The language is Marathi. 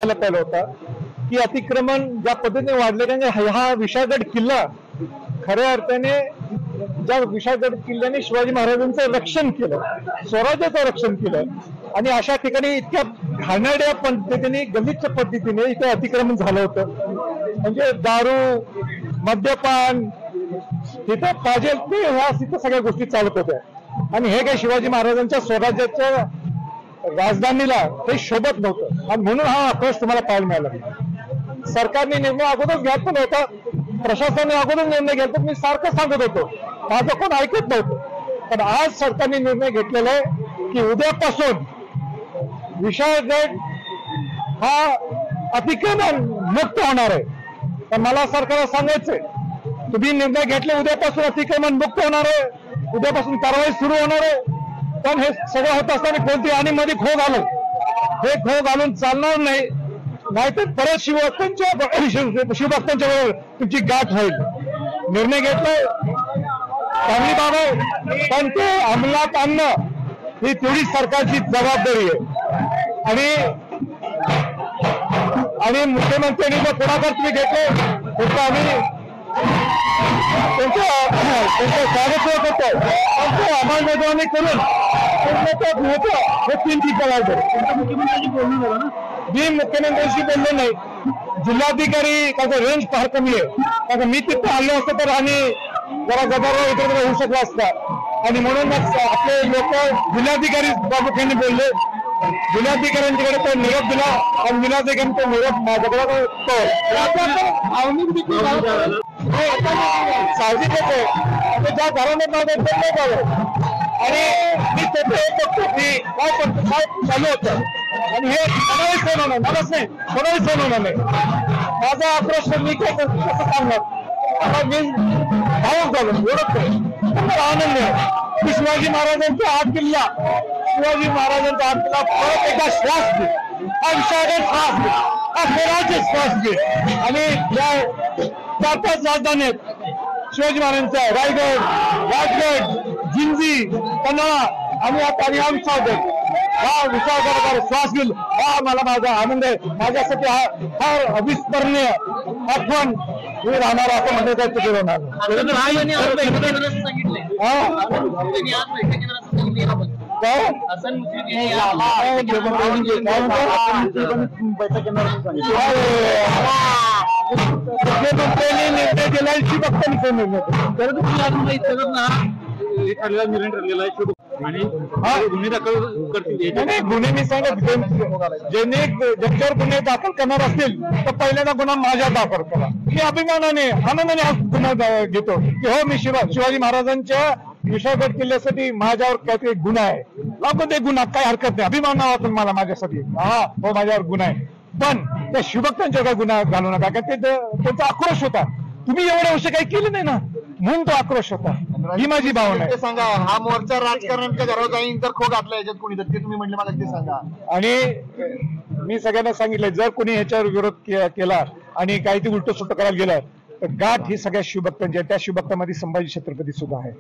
पाहिलं होता की अतिक्रमण ज्या पद्धतीने वाढले, कारण हा विशाळगड किल्ला खऱ्या अर्थाने ज्या विशाळगड किल्ल्याने शिवाजी महाराजांचं रक्षण केलं, स्वराज्याचं रक्षण केलं, आणि अशा ठिकाणी इतक्या घाणेरड्या पद्धतीने गलिच्छ पद्धतीने इथे अतिक्रमण झालं होतं. म्हणजे दारू, मद्यपान, तिथं पाहिजे ते ह्या तिथं सगळ्या गोष्टी चालत होत्या. आणि हे काही शिवाजी महाराजांच्या स्वराज्याच्या राजधानीला ते शोभत नव्हतं, आणि म्हणून हा आक्रोश तुम्हाला पाहायला मिळाला. सरकारने निर्णय अगोदर घ्यायचा नव्हता, प्रशासनाने अगोदर निर्णय घ्यायचा, मी सारखं सांगत होतो, माझं कोण ऐकत नव्हतं. पण आज सरकारने निर्णय घेतलेला आहे की उद्यापासून विशाळगड हा अतिक्रमण मुक्त होणार आहे. तर मला सरकारला सांगायचंय, तुम्ही निर्णय घेतले, उद्यापासून अतिक्रमण मुक्त होणार आहे, उद्यापासून कारवाई सुरू होणार आहे. पण हे सगळं होत असताना कोणती आणि मध्ये खो घालून, हे खो घालून चालणार नाही, नाहीतर परत शिवभक्तांच्या वेळेवर तुमची गाठ होईल. निर्णय घेतलाय, चांगली बाब आहे, पण ते अंमलात आणणं ही तेवढी सरकारची जबाबदारी आहे. आणि मुख्यमंत्र्यांनी जो पुढाकार तुम्ही घेतले त्याचं आम्ही त्यांचं स्वागत करत होतो. त्यांची अंमलबजावणी करून हे 3 दिवसाला मुख्यमंत्र्यांशी बोलणं झालं ना. मी मुख्यमंत्र्यांशी बोललो नाही, जिल्हाधिकारी त्याचं रेंज फार कमी आहे, कारण मी तिथे आलो असतो तर आणि जरा गदारोळ इकडे होऊ शकला असता. आणि म्हणून आपले लोक जिल्हाधिकारी प्रामुख्याने बोलले, जिल्हाधिकाऱ्यांच्याकडे तो निरोप दिला, आणि जिल्हाधिकाऱ्यांनी तो निरोप माझ्याकडे साहजिक होते. ज्या घराने आणि मी तिथे काय चालू होतं, आणि हे कोणालाच फोन होणार, मलाच नाही, कोणालाच फोन होणार नाही. माझा आक्रोश मी कसं सांगणार, आता मी भावूक झालो, ओळखतोय, आनंद आहे की शिवाजी महाराजांचा हा किल्ला, शिवाजी महाराजांचा हा किल्ला परत एकदा श्वास घे, हा विशाळगड श्वास घे, हा स्वराज्य श्वास घे. आणि या 4-5 राजधानी आहेत शिवाजी महाराजांच्या, रायगड, राजगड, जिंजी, पन्हाळा, आणि आता विशाळगड. हा विशाळगड श्वास घेईल, हा मला माझा आनंद आहे. माझ्यासाठी हा फार अविस्मरणीय आठवण मी राहणार असं म्हणण्याचं चुकीचं होणार. मुख्यमंत्र्यांनी निर्णय दिला, शिवभक्तांचा निर्णय ठरलेला आहे, आणि गुन्हे दाखल करतील. गुन्हे मी सांगत, ज्यांच्यावर गुन्हे दाखल करणार असतील तर पहिल्यांदा गुन्हा माझ्या दाखल करा. मी अभिमानाने आनंदाने हा गुन्हा घेतो की हो, मी शिवाजी महाराजांच्या विशाळगड किल्ल्यासाठी माझ्यावर काहीतरी गुन्हा आहे, लागू ते गुन्हा, काही हरकत नाही, अभिमान वाटून मला माझ्यासाठी, हा हो माझ्यावर गुन्हा आहे. पण त्या शिवभक्तांच्या काय गुन्हा घालू नका, कारण ते त्यांचा आक्रोश होता. तुम्ही एवढ्या वर्ष काही केलं नाही ना, म्हणून तो आक्रोश होता. ही माझी भावना आहे. सांगा, हा मोर्चा राजकारण्यांच्या घरावर जाईन तर खो घातला याच्यात कोणी, तर ते तुम्ही म्हटले मला ते सांगा. आणि मी सगळ्यांना सांगितलं, जर कोणी ह्याच्यावर विरोध केला आणि काही ते उलट सुलट करायला गेलं तर गाठ ही सगळ्या शिवभक्तांची आहे. त्या शिवभक्तांमध्ये संभाजी छत्रपती सुद्धा आहे.